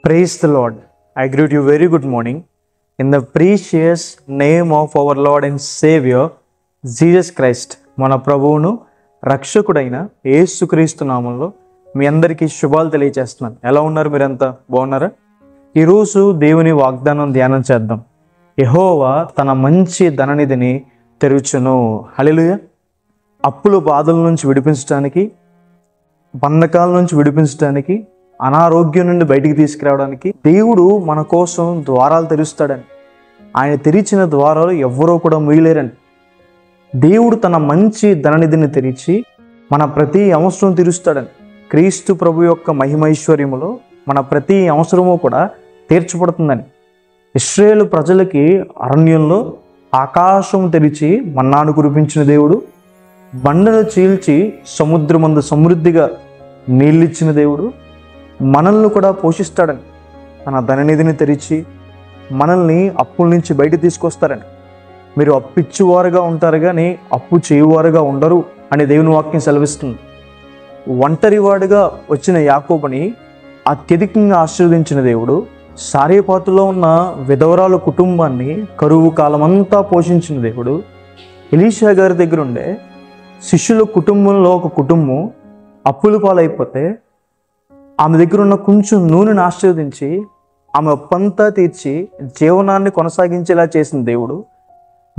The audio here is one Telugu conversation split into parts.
Praise the Lord. I greet you very good morning in the precious name of our Lord and Savior Jesus Christ. మన ప్రభువును రక్షకుడైన యేసుక్రీస్తు నామంలో మీ అందరికీ శుభాలు తెలియజేస్తున్నాను. ఎలా ఉన్నారు? మీరంతా బాగున్నారా? ఈరోజు దేవుని వాగ్దానం ధ్యానం చేద్దాం. యెహోవా తన మంచి ధననిధిని తెరుచును. హల్లెలూయా. అప్పుల బాధల నుంచి విడిపించడానికి, బంధకాల నుంచి విడిపించడానికి, అనారోగ్యం నుండి బయటికి తీసుకురావడానికి దేవుడు మన కోసం ద్వారాలు తెరుస్తాడని, ఆయన తెరిచిన ద్వారాలు ఎవ్వరూ కూడా మూయలేరని, దేవుడు తన మంచి ధననిధిని తెరిచి మన ప్రతి అవసరం తీరుస్తాడని, క్రీస్తు ప్రభు యొక్క మహిమైశ్వర్యములో మన ప్రతి అవసరము కూడా తీర్చబడుతుందని, ఇశ్రాయేలు ప్రజలకి అరణ్యంలో ఆకాశం తెరిచి మన్నాను కురిపించిన దేవుడు, బండను చీల్చి సముద్రమందు సమృద్ధిగా నీళ్ళిచ్చిన దేవుడు మనల్ని కూడా పోషిస్తాడని, తన ధననిధిని తెరిచి మనల్ని అప్పుల నుంచి బయట తీసుకొస్తారని, మీరు అప్పిచ్చువారుగా ఉంటారు కానీ అప్పు చేయువారుగా ఉండరు అని దేవుని వాక్యం సెలవిస్తుంది. ఒంటరివాడుగా వచ్చిన యాకోబుని అత్యధికంగా ఆశీర్వదించిన దేవుడు, సారేపాతులో ఉన్న విధవరాలు కుటుంబాన్ని కరువు కాలమంతా పోషించిన దేవుడు, ఎలీషా గారి దగ్గర ఉండే శిష్యుల కుటుంబంలో ఒక కుటుంబం అప్పుల పాలైపోతే ఆమె దగ్గర ఉన్న కొంచెం నూనెను ఆశీర్వదించి ఆమె అప్పంతా తీర్చి జీవనాన్ని కొనసాగించేలా చేసిన దేవుడు,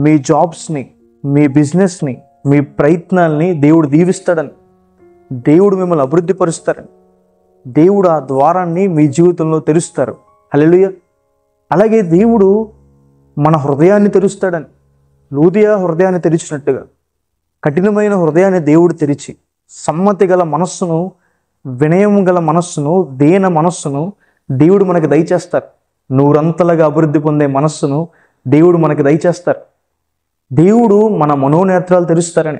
మీ జాబ్స్ని, మీ బిజినెస్ని, మీ ప్రయత్నాల్ని దేవుడు దీవిస్తాడని, దేవుడు మిమ్మల్ని అభివృద్ధి పరుస్తారని, దేవుడు ఆ ద్వారాన్ని మీ జీవితంలో తెరుస్తారు. హల్లెలూయా. అలాగే దేవుడు మన హృదయాన్ని తెరుస్తాడని, లూదియా హృదయాన్ని తెరిచినట్టుగా కఠినమైన హృదయాన్ని దేవుడు తెరిచి సమ్మతి గల మనస్సును, వినయం గల మనస్సును, దీన మనస్సును దేవుడు మనకి దయచేస్తారు. నూరంతలుగా అభివృద్ధి పొందే మనస్సును దేవుడు మనకి దయచేస్తారు. దేవుడు మన మనోనేత్రాలు తెరుస్తారని,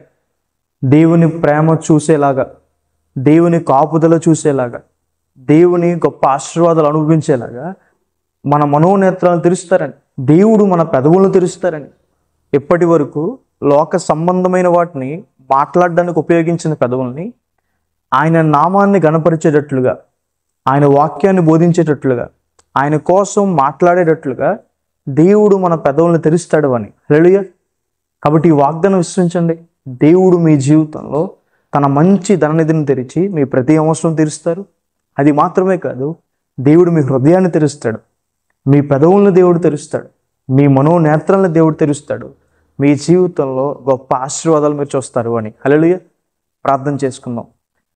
దేవుని ప్రేమ చూసేలాగా, దేవుని కాపుదల చూసేలాగా, దేవుని గొప్ప ఆశీర్వాదాలు అనుభవించేలాగా మన మనోనేత్రాలు తెరుస్తారని, దేవుడు మన పెదవులను తెరుస్తారని. ఇప్పటి వరకు లోక సంబంధమైన వాటిని మాట్లాడడానికి ఉపయోగించిన పెదవుల్ని ఆయన నామాన్ని గణపరిచేటట్లుగా, ఆయన వాక్యాన్ని బోధించేటట్లుగా, ఆయన కోసం మాట్లాడేటట్లుగా దేవుడు మన పెదవులను తెరుస్తాడు అని. హల్లెలూయా. కాబట్టి ఈ వాగ్దానం విశ్వసించండి. దేవుడు మీ జీవితంలో తన మంచి ధననిధిని తెరిచి మీ ప్రతి అవసరం తీరుస్తారు. అది మాత్రమే కాదు, దేవుడు మీ హృదయాన్ని తెరుస్తాడు, మీ పెదవులను దేవుడు తెరుస్తాడు, మీ మనోనేత్రాలను దేవుడు తెరుస్తాడు. మీ జీవితంలో గొప్ప ఆశీర్వాదాలు మీరు చూస్తారు అని. హల్లెలూయా. ప్రార్థన చేసుకుందాం.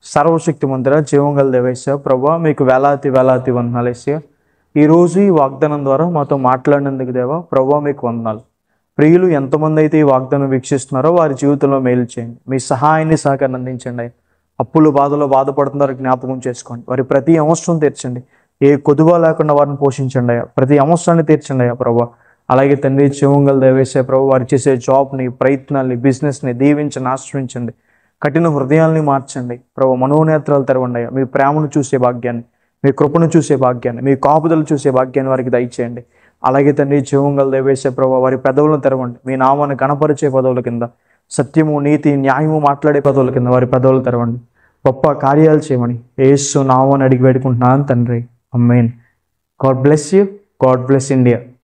సర్వశక్తిమంతుడా, జీవంగల దేవేశ్వర ప్రభువా, మీకు వేలాది వేలాది వందనాలు యేసయ్యా. ఈరోజు ఈ వాగ్దానం ద్వారా మాతో మాట్లాడినందుకు దేవా ప్రభువా మీకు వందనాలు. ప్రియులు ఎంతమంది అయితే ఈ వాగ్దానం వీక్షిస్తున్నారో వారి జీవితంలో మేలు చేయండి. మీ సహాయాన్ని సహకారం అందించండి. అప్పులు బాధలో బాధపడుతున్నారో జ్ఞాపకం చేసుకోండి. వారి ప్రతి అవసరం తీర్చండి. ఏ కొదువ లేకుండా వారిని పోషించండి అయ్యా. ప్రతి అవసరాన్ని తీర్చండి అయ్యా ప్రభువా. అలాగే తండ్రి జీవంగల దేవేశ్వర ప్రభు, వారు చేసే జాబ్ని, ప్రయత్నాల్ని, బిజినెస్ని దీవించండి, ఆశ్రయించండి. కఠిన హృదయాల్ని మార్చండి ప్రభు. మనోనేత్రాలు తెరవండి అయ్యా. మీ ప్రేమను చూసే భాగ్యాన్ని, మీ కృపను చూసే భాగ్యాన్ని, మీ కాపుదలు చూసే భాగ్యాన్ని వారికి దయచేయండి. అలాగే తండ్రి జీవంగల దేవేశ్వర ప్రభు, వారి పెదవులను తెరవండి. మీ నామాన్ని గణపరిచే పదవుల కింద, సత్యము, నీతి, న్యాయము మాట్లాడే పదవుల కింద వారి పెదవులు తెరవండి. గొప్ప కార్యాలు చేయమని యేసు నామాన్ని అడిగి వేడుకుంటున్నాను తండ్రి. Amen. God bless you. God bless India.